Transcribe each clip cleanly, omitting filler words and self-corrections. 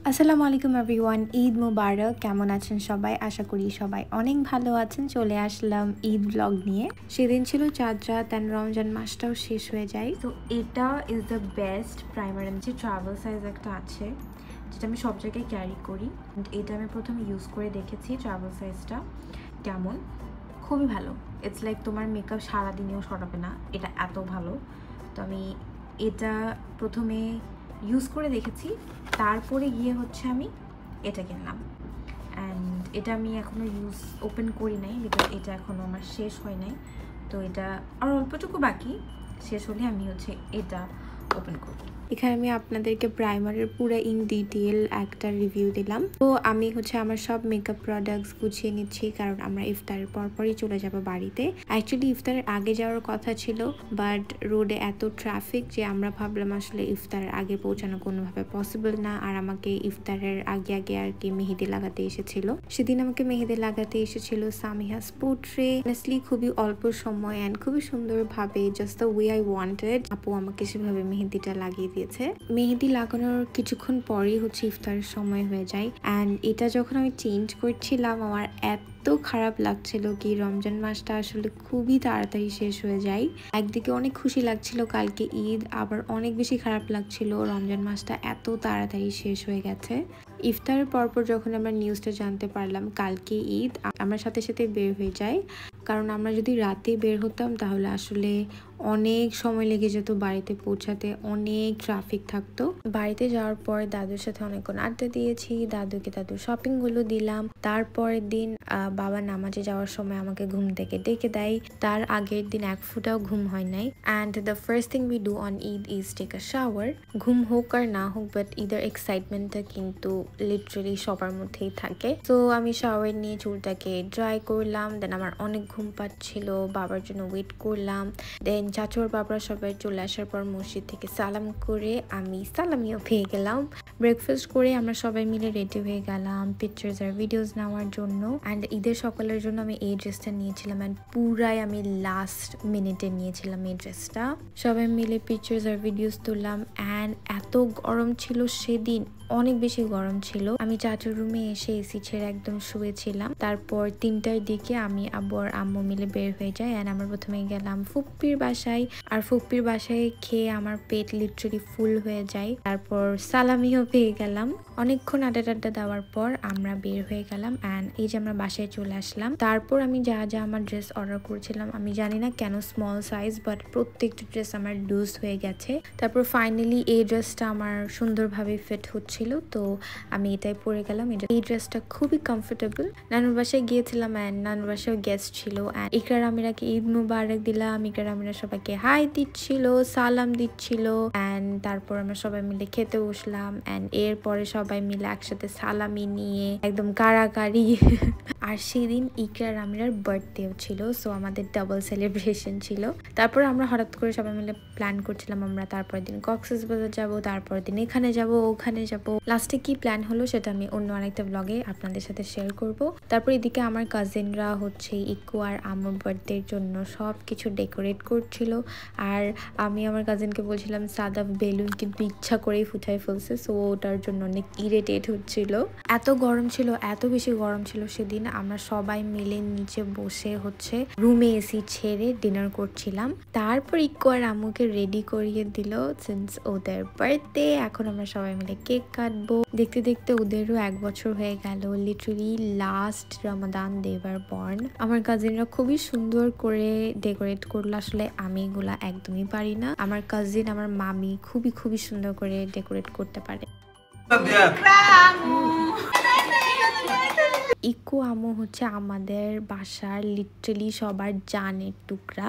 আসসালামু আলাইকুম এভরিওয়ান, ঈদ মুবারক। কেমন আছেন সবাই? আশা করি সবাই অনেক ভালো আছেন। চলে আসলাম ঈদ ব্লগ নিয়ে। সেদিন ছিল চাঁদ রাত অ্যান্ড রমজান মাসটাও শেষ হয়ে যায়। তো এটা ইজ দ্য বেস্ট প্রাইমার, যে ট্রাভেল সাইজ একটা আছে যেটা আমি সব জায়গায় ক্যারি করি। এটা আমি প্রথমে ইউজ করে দেখেছি ট্রাভেল সাইজটা কেমন, খুবই ভালো। ইটস লাইক তোমার মেকআপ সারাদিনেও সরাবে না, এটা এত ভালো। তো আমি এটা প্রথমে ইউজ করে দেখেছি, তারপরে গিয়ে হচ্ছে আমি এটা কিনলাম। অ্যান্ড এটা আমি এখনও ওপেন করি নাই, বিকজ এটা এখনও আমার শেষ হয় নাই। তো এটা আর অল্পটুকু বাকি, শেষ হলে আমি হচ্ছে এটা ওপেন করব। এখানে আমি আপনাদেরকে প্রাইমারের পুরো ইন ডিটেল একটা রিভিউ দিলাম। তো আমি হচ্ছে আমার সব মেকআপ প্রোডাক্টস গুছিয়ে নিচ্ছি, কারণ আমরা ইফতারের পরপরই চলে যাব বাড়িতে। অ্যাকচুয়ালি ইফতারের আগে যাওয়ার কথা ছিল, বাট রোডে এত ট্রাফিক যে আমরা ভাবলাম আসলে ইফতারের আগে পৌঁছানো কোনোভাবে পসিবল না। আর আমাকে ইফতারের আগে আগে আর কি মেহেদি লাগাতে এসেছিল। সেদিন আমাকে মেহেদি লাগাতে এসেছিল সামিহা স্পোর্ট্রে। অনেস্টলি খুবই অল্প সময় অ্যান্ড খুবই সুন্দরভাবে, just the way I wanted, আপু আমাকে সেভাবে মেহেদিটা লাগিয়ে দিয়েছে। মেহেদি লাগানোর কিছুক্ষণ পরেই হচ্ছে ইফতারের সময় হয়ে যায়। অ্যান্ড এটা যখন আমি চেঞ্জ করছিলাম, আমার এত খারাপ লাগছিল কি রমজান মাসটা আসলে খুবই তাড়াতাড়ি শেষ হয়ে যায়। একদিকে অনেক খুশি লাগছিল কালকে ঈদ, আবার অনেক বেশি খারাপ লাগছিল রমজান মাসটা এত তাড়াতাড়ি শেষ হয়ে গেছে। ইফতারের পরপর যখন আমরা নিউজটা জানতে পারলাম কালকে ঈদ, আমরা সাথে সাথে বের হয়ে যাই। কারণ আমরা যদি রাতে বের হতাম তাহলে আসলে অনেক সময় লেগে যেত বাড়িতে পৌঁছাতে, অনেক ট্রাফিক থাকতো। বাড়িতে যাওয়ার পর দাদুর সাথে অনেকক্ষণ আড্ডা দিয়েছি, দাদুকে দাদুর শপিংগুলো দিলাম। তারপরের দিন বাবা নামাজে যাওয়ার সময় আমাকে ঘুম থেকে ডেকে দেয়। তার আগের দিন এক ফুটাও ঘুম হয় নাই। And the first thing we do on Eid is take a shower. ঘুম হোক আর না হোক, বাট ঈদের এক্সাইটমেন্টটা কিন্তু লিটারালি সবার মধ্যেই থাকে। তো আমি শাওয়ার নিয়ে চুলটাকে ড্রাই করলাম, দেন আমার অনেক ঘুম পাচ্ছিল, বাবার জন্য ওয়েট করলাম। দেন চাচুর বাবরা সবাই চলে আসার পর মসজিদ থেকে সালাম করে আমি সালামিও পেয়ে গেলাম। ব্রেকফাস্ট করে আমরা সবাই মিলে রেডি হয়ে গেলাম পিকচার্স আর ভিডিওস নেওয়ার জন্য। অ্যান্ড ঈদের সকালের জন্য আমি এই ড্রেসটা নিয়েছিলাম, অ্যান্ড পুরাই আমি লাস্ট মিনিটে নিয়েছিলাম এই ড্রেসটা। সবাই মিলে পিকচার্স আর ভিডিওস তুললাম। অ্যান্ড এত গরম ছিল সেদিন, অনেক বেশি গরম ছিল। আমি চাচুর রুমে এসে এসি ছেড়ে একদম শুয়েছিলাম। তারপর 3টার দিকে আমি আবার আম্মু মিলে বের হয়ে যাই। অ্যান্ড আমরা প্রথমে গেলাম ফুপ্পির বাসায়। আর ফুপ্পির বাসায় খেয়ে আমার পেট লিটারালি ফুল হয়ে যায়। তারপর সালামিও পেয়ে গেলাম। অনেকক্ষণ আড্ডা দেওয়ার পর আমরা বের হয়ে গেলাম। অ্যান্ড এই যে আমরা বাসায় চলে আসলাম। তারপর আমি যা যা আমার ড্রেস অর্ডার করেছিলাম, আমি জানি না কেন স্মল সাইজ, বাট প্রত্যেকটা ড্রেস আমার লুজ হয়ে গেছে। তারপর ফাইনালি এই ড্রেসটা আমার সুন্দরভাবে ফিট হচ্ছে, তো আমি এটাই পরে গেলাম। এই ড্রেসটা খুবই কমফোর্টেবল। নানুর বাসায় গিয়েছিলাম অ্যান্ড নানুর বাসায় গেস্ট ছিল। ইকরার আমিরাকে ঈদ মুবারক দিলাম। ইকরার আমিরা সবাইকে হাই দিচ্ছিল, সালাম দিচ্ছিল। অ্যান্ড তারপর আমরা সবাই মিলে খেতে বসলাম। অ্যান্ড এরপরে সবাই মিলে একসাথে সালামি নিয়ে একদম কাড়াকাড়ি। আর সেদিন ইকরার আমিরার বার্থডেও ছিল, সো আমাদের ডাবল সেলিব্রেশন ছিল। তারপর আমরা হঠাৎ করে সবাই মিলে প্ল্যান করছিলাম আমরা তারপর দিন কক্সবাজার যাব, তারপর দিন এখানে যাব, ওখানে যাব। লাস্টে কি প্ল্যান হলো সেটা আমি অন্য আরেকটা ব্লগে আপনাদের সাথে শেয়ার করব। তারপর এদিকে আমার কাজিনরা হচ্ছে ইকু আর আম্মুর বার্থডের জন্য সব কিছু ডেকোরেট করছিল। আর আমি আমার কাজিনকে বলছিলাম সাদা বেলুন কিন্তু ইচ্ছা করেই ফুটাই ফেলছে, সো ওটার জন্য অনেক ইরিটেট হচ্ছিল। এত গরম ছিল, এত বেশি গরম ছিল সেদিন। আমরা সবাই মিলে নিচে বসে হচ্ছে রুমে এসি ছেড়ে ডিনার করছিলাম। তারপর ইকু আর আম্মুকে রেডি করিয়ে দিল, সিন্স ওদের বার্থডে। এখন আমরা সবাই মিলে কেক কাটবো। দেখতে দেখতে ওদেরও 1 বছর হয়ে গেল। Literally last Ramadan they were born। আমার কাজিনরা খুবই সুন্দর করে ডেকোরেট করলো। আসলে আমি এগুলা একদমই পারি না। আমার কাজিন, আমার মামি খুবই খুবই সুন্দর করে ডেকোরেট করতে পারে। ইকু আম্মু হচ্ছে আমাদের বাসার লিটারালি সবার জানের টুকরা।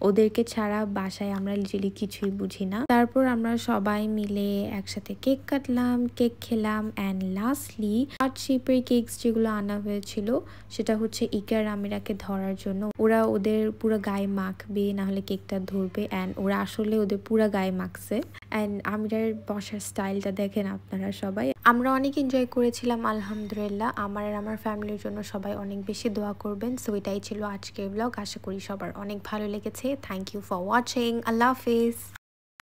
ওদেরকে ছাড়া বাসায় আমরা লিটারালি কিছুই বুঝি না। তারপর আমরা সবাই মিলে একসাথে কেক কাটলাম, কেক খেলাম। অ্যান্ড লাস্টলি হার্ট শেপের কেকস যেগুলো আনা হয়েছিল সেটা হচ্ছে ইকার আমিরাকে ধরার জন্য। ওরা ওদের পুরো গায়ে মাখবে, না হলে কেকটা ধরবে। অ্যান্ড ওরা আসলে ওদের পুরো গায়ে মাখছে। অ্যান্ড আমিরার বসার স্টাইলটা দেখেন আপনারা সবাই। আমরা অনেক এনজয় করেছিলাম আলহামদুলিল্লাহ। আমার আর আমার ফ্যামিলির জন্য সবাই অনেক বেশি দোয়া করবেন। সো এটাই ছিল আজকের ব্লগ। আশা করি সবার অনেক ভালো লেগেছে। Thank you for watching. আল্লাহ হাফিজ।